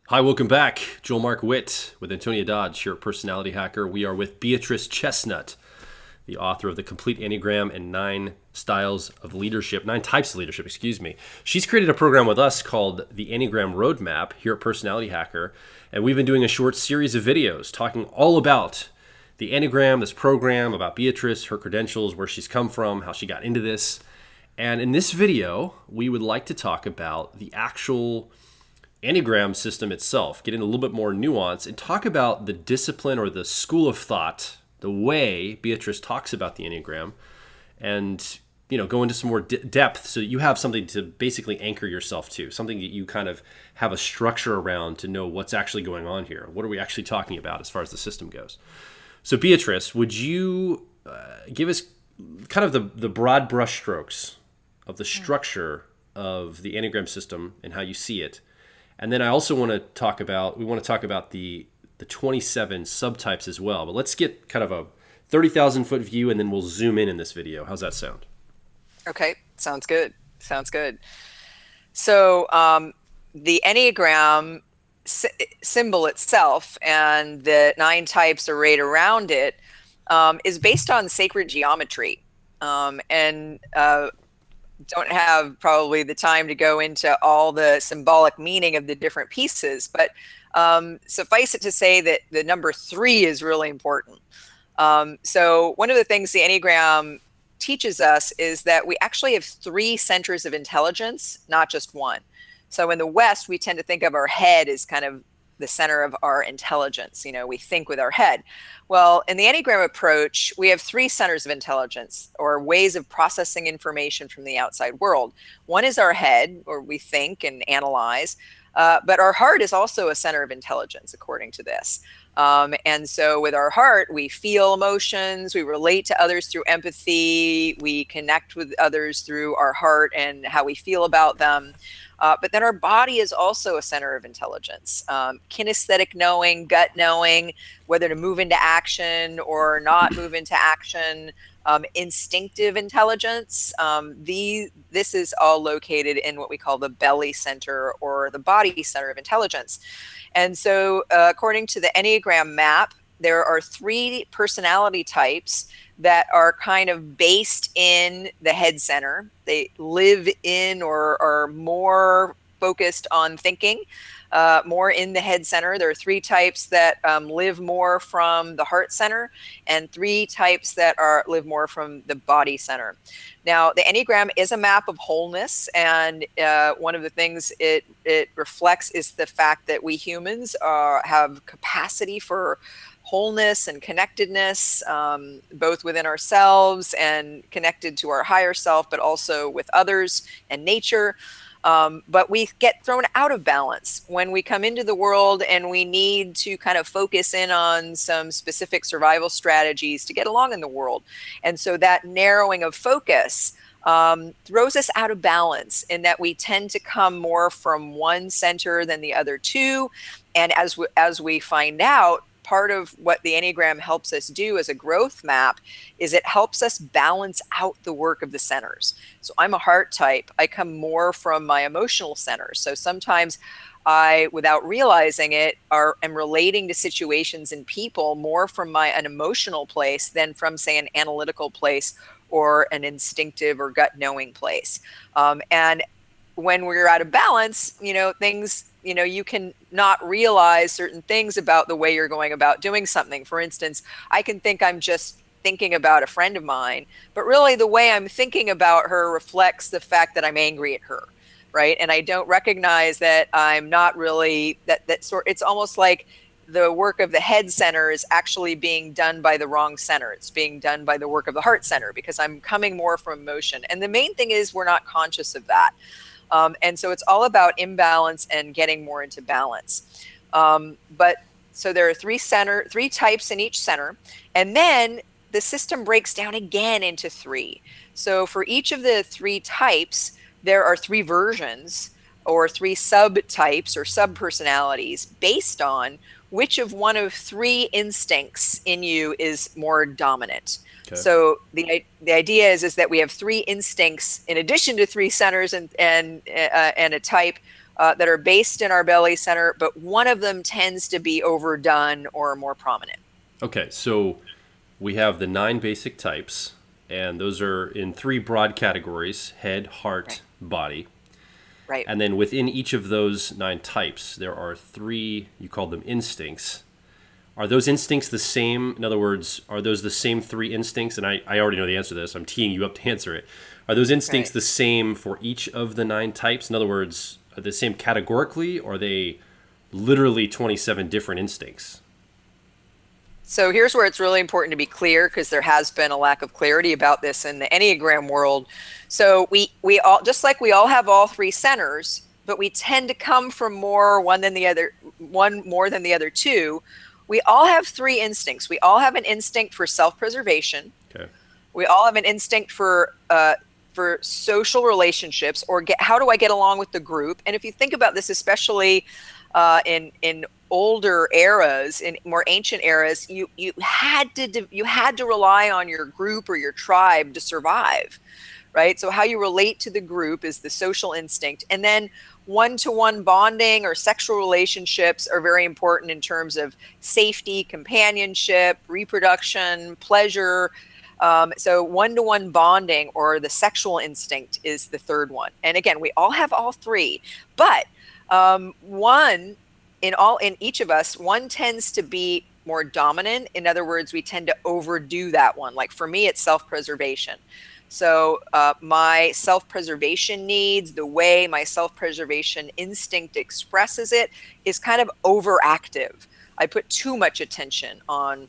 Hi, welcome back. Joel Mark Witt with Antonia Dodge here at Personality Hacker. We are with Beatrice Chestnut, the author of The Complete Enneagram and Nine Types of Leadership, excuse me. She's created a program with us called the Enneagram Roadmap here at Personality Hacker, and we've been doing a short series of videos talking all about the Enneagram, this program, about Beatrice, her credentials, where she's come from, how she got into this. And in this video, we would like to talk about the actual Enneagram system itself, get into a little bit more nuance, and talk about the discipline or the school of thought, the way Beatrice talks about the Enneagram, and go into some more depth so that you have something to basically anchor yourself to, something that you kind of have a structure around to know what's actually going on here. What are we actually talking about as far as the system goes? So Beatrice, would you give us kind of the broad brushstrokes of the structure of the Enneagram system and how you see it? And then I also want to talk about the 27 subtypes as well. But let's get kind of a 30,000 foot view, and then we'll zoom in this video. How's that sound? Okay, sounds good. Sounds good. So the Enneagram symbol itself and the 9 types arrayed around it is based on sacred geometry. And don't have probably the time to go into all the symbolic meaning of the different pieces, but suffice it to say that the number 3 is really important. So one of the things the Enneagram teaches us is that we actually have 3 centers of intelligence, not just one. So in the West, we tend to think of our head as kind of the center of our intelligence. We think with our head. Well, in the Enneagram approach, we have 3 centers of intelligence, or ways of processing information from the outside world. One is our head, or we think and analyze, but our heart is also a center of intelligence, according to this. And so with our heart, we feel emotions, we relate to others through empathy, we connect with others through our heart and how we feel about them. But then our body is also a center of intelligence. Kinesthetic knowing, gut knowing, whether to move into action or not move into action, instinctive intelligence. This is all located in what we call the belly center, or the body center of intelligence. And so according to the Enneagram map, there are 3 personality types that are kind of based in the head center. They live in or are more focused on thinking, more in the head center. There are 3 types that live more from the heart center, and 3 types that live more from the body center. Now, the Enneagram is a map of wholeness, and one of the things it reflects is the fact that we humans have capacity for wholeness and connectedness, both within ourselves and connected to our higher self, but also with others and nature. But we get thrown out of balance when we come into the world and we need to kind of focus in on some specific survival strategies to get along in the world. And so that narrowing of focus throws us out of balance, in that we tend to come more from one center than the other 2. And as we find out, part of what the Enneagram helps us do as a growth map is it helps us balance out the work of the centers. So I'm a heart type. I come more from my emotional centers. So sometimes I, without realizing it, am relating to situations and people more from an emotional place than from, say, an analytical place or an instinctive or gut knowing place. And when we're out of balance, things, you can not realize certain things about the way you're going about doing something. For instance, I can think I'm just thinking about a friend of mine, but really the way I'm thinking about her reflects the fact that I'm angry at her, right? And I don't recognize that I'm not really it's almost like the work of the head center is actually being done by the wrong center. It's being done by the work of the heart center, because I'm coming more from emotion. And the main thing is we're not conscious of that. And so it's all about imbalance and getting more into balance. But so there are 3 types in each center. And then the system breaks down again into 3. So for each of the 3 types, there are 3 versions, or 3 subtypes or subpersonalities, based on which of one of 3 instincts in you is more dominant. Okay. So the idea is that we have 3 instincts in addition to 3 centers and a type. that are based in our belly center, but one of them tends to be overdone or more prominent. Okay, so we have the 9 basic types, and those are in 3 broad categories: head, Right. heart, body. Right. And then within each of those 9 types, there are 3, you call them instincts. Are those instincts the same? In other words, are those the same 3 instincts? And I already know the answer to this. I'm teeing you up to answer it. Are those instincts Right. the same for each of the 9 types? In other words, are they the same categorically, or are they literally 27 different instincts? So here's where it's really important to be clear, because there has been a lack of clarity about this in the Enneagram world. So we all, just like we all have all 3 centers, but we tend to come from one than the other, one more than the other 2. We all have 3 instincts. We all have an instinct for self-preservation. Okay. We all have an instinct for social relationships, or how do I get along with the group? And if you think about this, especially in older eras, in more ancient eras, you had to rely on your group or your tribe to survive, right? So how you relate to the group is the social instinct. And then one-to-one bonding or sexual relationships are very important in terms of safety, companionship, reproduction, pleasure. So one-to-one bonding, or the sexual instinct, is the third one. And again, we all have all 3, but one in each of us, one tends to be more dominant. In other words, we tend to overdo that one. Like for me, it's self-preservation. So my self-preservation needs, the way my self-preservation instinct expresses it, is kind of overactive. I put too much attention on,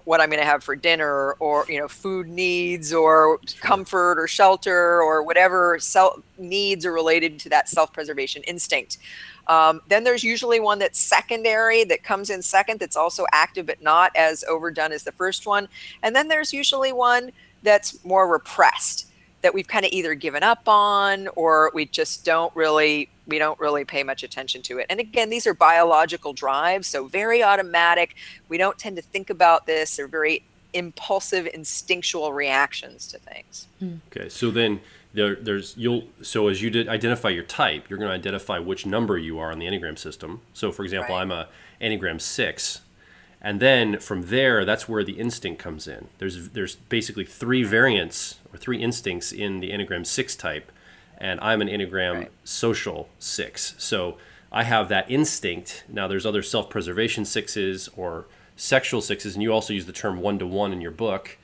what I'm going to have for dinner, or, food needs, or comfort or shelter, or whatever needs are related to that self-preservation instinct. Then there's usually one that's secondary, that comes in second, that's also active, but not as overdone as the first one. And then there's usually one that's more repressed, that we've kind of either given up on, or we just don't really pay much attention to it. And again, these are biological drives, so very automatic. We don't tend to think about this. They're very impulsive, instinctual reactions to things. Okay, so then so as you did identify your type, you're going to identify which number you are on the Enneagram system. So for example, Right. I'm a Enneagram 6, and then from there, that's where the instinct comes in. There's basically 3 variants or 3 instincts in the Enneagram 6 type, and I'm an Enneagram Right. social 6. So I have that instinct. Now there's other self-preservation 6s or sexual 6s, and you also use the term one-to-one in your book.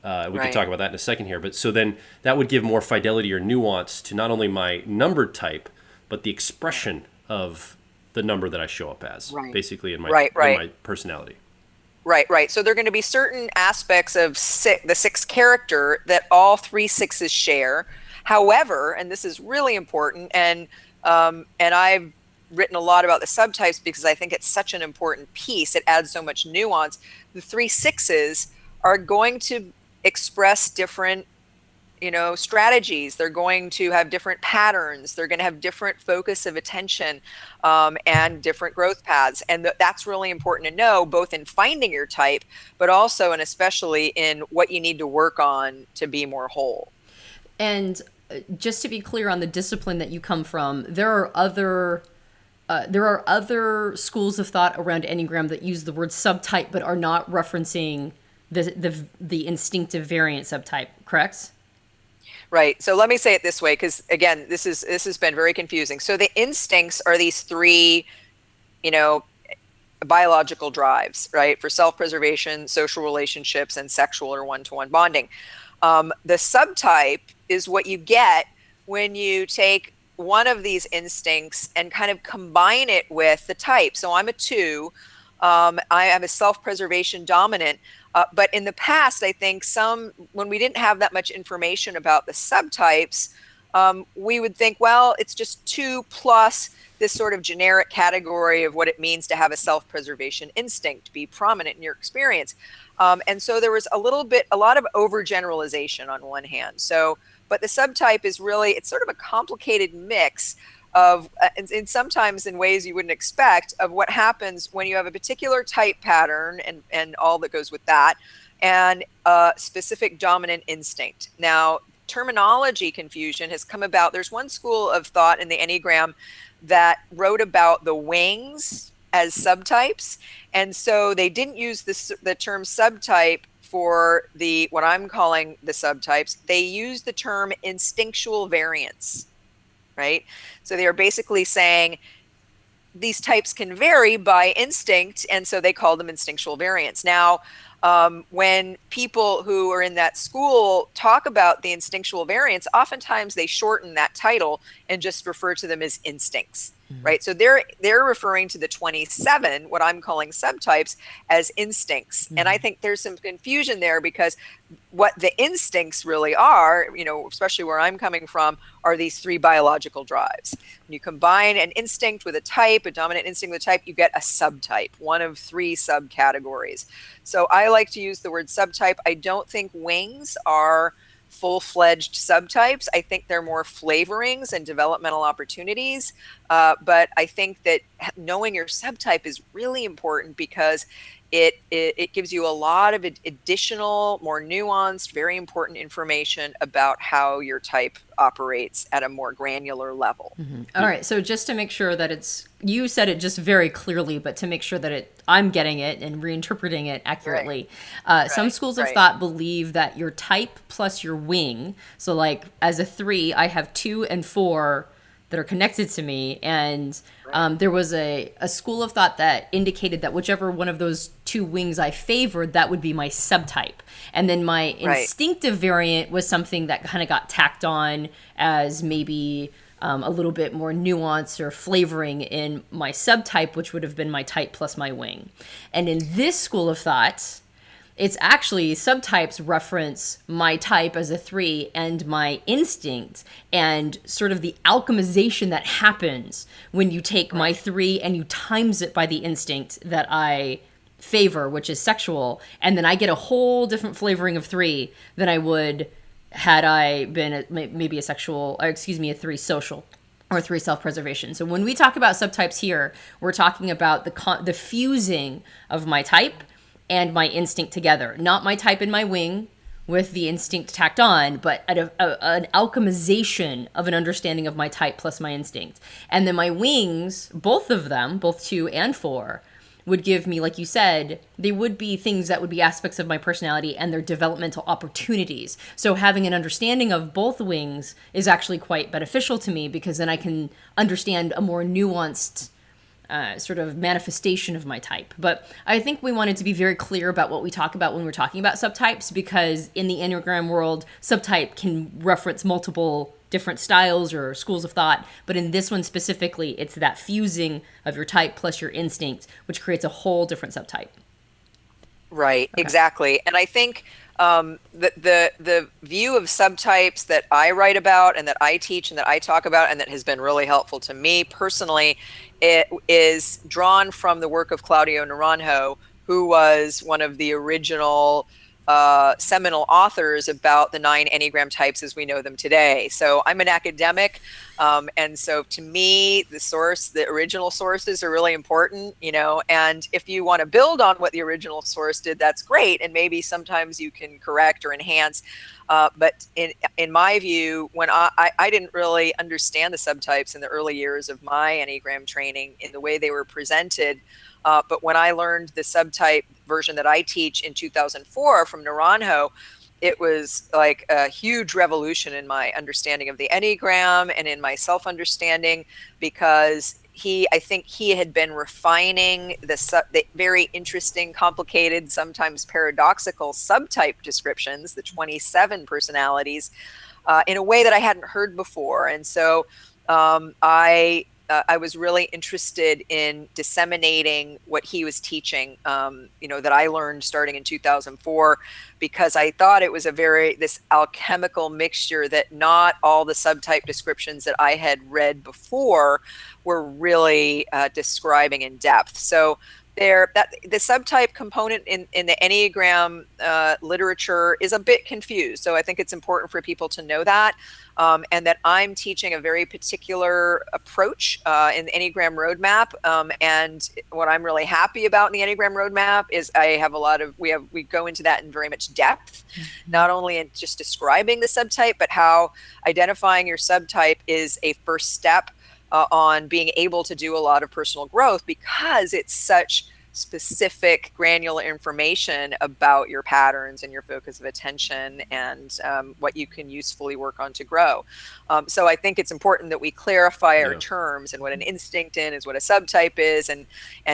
We could Right. talk about that in a second here. But so then that would give more fidelity or nuance to not only my numbered type, but the expression of the number that I show up as, Right. basically in my Right. in Right. my personality. Right. So there are going to be certain aspects of the 6 character that all 3 sixes share. However, and this is really important, and I've written a lot about the subtypes because I think it's such an important piece. It adds so much nuance. The 3 sixes are going to express different strategies. They're going to have different patterns. They're going to have different focus of attention, and different growth paths. And that's really important to know, both in finding your type, but also and especially in what you need to work on to be more whole. And just to be clear on the discipline that you come from, there are other schools of thought around Enneagram that use the word subtype but are not referencing the instinctive variant subtype, correct? Right. So let me say it this way, because again, this has been very confusing. So the instincts are these 3, biological drives, right? For self-preservation, social relationships, and sexual or one-to-one bonding. The subtype is what you get when you take one of these instincts and kind of combine it with the type. So I'm a 2. I am a self-preservation dominant. But in the past, I think when we didn't have that much information about the subtypes, we would think, well, it's just 2 plus this sort of generic category of what it means to have a self-preservation instinct, to be prominent in your experience. And so there was a lot of overgeneralization on one hand. But the subtype is really, it's sort of a complicated mix of, and sometimes in ways you wouldn't expect, of what happens when you have a particular type pattern and all that goes with that, and a specific dominant instinct. Now, terminology confusion has come about. There's one school of thought in the Enneagram that wrote about the wings as subtypes. And so they didn't use the term subtype for what I'm calling the subtypes. They used the term instinctual variance, right? So they are basically saying these types can vary by instinct, and so they call them instinctual variants. Now, when people who are in that school talk about the instinctual variants, oftentimes they shorten that title and just refer to them as instincts, right? So they're referring to the 27, what I'm calling subtypes, as instincts. And I think there's some confusion there, because what the instincts really are, especially where I'm coming from, are these 3 biological drives. When you combine an instinct with a type, a dominant instinct with a type, you get a subtype, one of 3 subcategories. So I like to use the word subtype. I don't think wings are full-fledged subtypes. I think they're more flavorings and developmental opportunities. But I think that knowing your subtype is really important, because it gives you a lot of additional, more nuanced, very important information about how your type operates at a more granular level. All right. So just to make sure that you said it just very clearly, but to make sure that I'm getting it and reinterpreting it accurately. Some schools of thought believe that your type plus your wing. So like as a 3, I have 2 and 4 that are connected to me. And there was a school of thought that indicated that whichever one of those 2 wings I favored, that would be my subtype. And then my instinctive variant was something that kind of got tacked on as maybe a little bit more nuance or flavoring in my subtype, which would have been my type plus my wing. And in this school of thought, it's actually subtypes reference my type as a 3 and my instinct, and sort of the alchemization that happens when you take my 3 and you times it by the instinct that I favor, which is sexual, and then I get a whole different flavoring of 3 than I would had I been maybe a 3 social or 3 self-preservation. So when we talk about subtypes here, we're talking about the fusing of my type and my instinct together, not my type and my wing with the instinct tacked on, but an alchemization of an understanding of my type plus my instinct. And then my wings, both of them, both 2 and 4, would give me, like you said, they would be things that would be aspects of my personality and their developmental opportunities. So having an understanding of both wings is actually quite beneficial to me, because then I can understand a more nuanced sort of manifestation of my type. But I think we wanted to be very clear about what we talk about when we're talking about subtypes, because in the Enneagram world, subtype can reference multiple different styles or schools of thought. But in this one specifically, it's that fusing of your type plus your instinct, which creates a whole different subtype. Right, okay. Exactly. And I think the view of subtypes that I write about and that I teach and that I talk about and that has been really helpful to me personally, it is drawn from the work of Claudio Naranjo, who was one of the original seminal authors about the 9 Enneagram types as we know them today. So I'm an academic, and so to me, the original sources are really important, and if you want to build on what the original source did, that's great, and maybe sometimes you can correct or enhance. But in my view, when I didn't really understand the subtypes in the early years of my Enneagram training in the way they were presented. But when I learned the subtype version that I teach in 2004 from Naranjo, it was like a huge revolution in my understanding of the Enneagram and in my self-understanding, because I think he had been refining the very interesting, complicated, sometimes paradoxical subtype descriptions, the 27 personalities, in a way that I hadn't heard before. And so I was really interested in disseminating what he was teaching, that I learned starting in 2004, because I thought it was this alchemical mixture that not all the subtype descriptions that I had read before were really describing in depth. So the subtype component in the Enneagram literature is a bit confused. So I think it's important for people to know that. And that I'm teaching a very particular approach in the Enneagram Roadmap. And what I'm really happy about in the Enneagram Roadmap is we go into that in very much depth, not only in just describing the subtype, but how identifying your subtype is a first step on being able to do a lot of personal growth, because it's such specific granular information about your patterns and your focus of attention, and what you can usefully work on to grow. So I think it's important that we clarify our terms, and what an instinct is, what a subtype is, and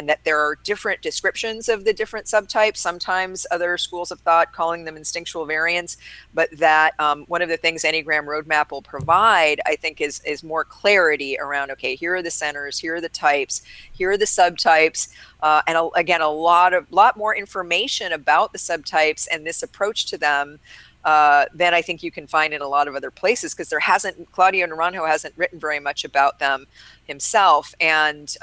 that there are different descriptions of the different subtypes. Sometimes other schools of thought calling them instinctual variants, but that one of the things Enneagram Roadmap will provide, I think, is more clarity around, okay, here are the centers, here are the types, here are the subtypes, and again, a lot more information about the subtypes and this approach to them than I think you can find in a lot of other places, because Claudio Naranjo hasn't written very much about them himself. And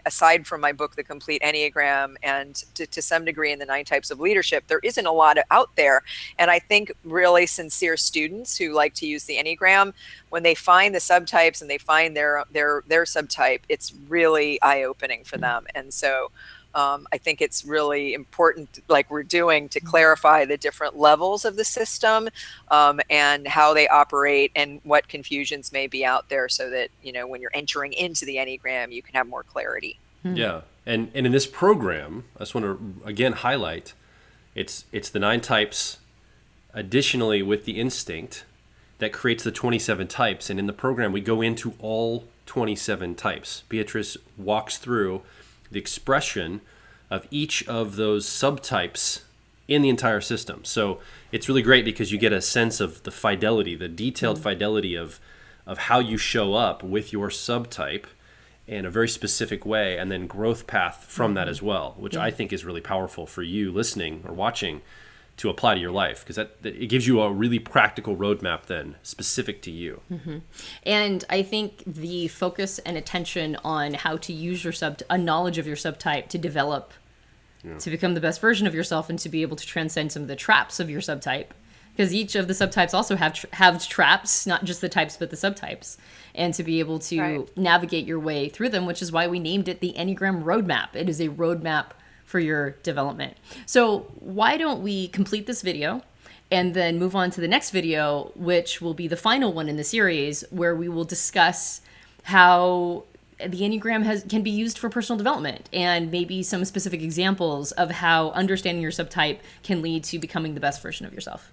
aside from my book, The Complete Enneagram, and to some degree in the 9 Types of Leadership, there isn't a lot out there. And I think really sincere students who like to use the Enneagram, when they find the subtypes and they find their subtype, it's really eye-opening for them. And so I think it's really important, like we're doing, to clarify the different levels of the system, and how they operate, and what confusions may be out there, so that, when you're entering into the Enneagram, you can have more clarity. Yeah. And in this program, I just want to again highlight, it's the 9 types additionally with the instinct that creates the 27 types. And in the program, we go into all 27 types. Beatrice walks through the expression of each of those subtypes in the entire system. So it's really great, because you get a sense of the fidelity, the detailed fidelity of how you show up with your subtype in a very specific way, and then growth path from that as well, which I think is really powerful for you listening or watching to apply to your life, because it gives you a really practical roadmap then specific to you. And I think the focus and attention on how to use a knowledge of your subtype to develop, to become the best version of yourself, and to be able to transcend some of the traps of your subtype, because each of the subtypes also have traps, not just the types, but the subtypes, and to be able to navigate your way through them, which is why we named it the Enneagram Roadmap. It is a roadmap for your development. So why don't we complete this video and then move on to the next video, which will be the final one in the series, where we will discuss how the Enneagram can be used for personal development, and maybe some specific examples of how understanding your subtype can lead to becoming the best version of yourself.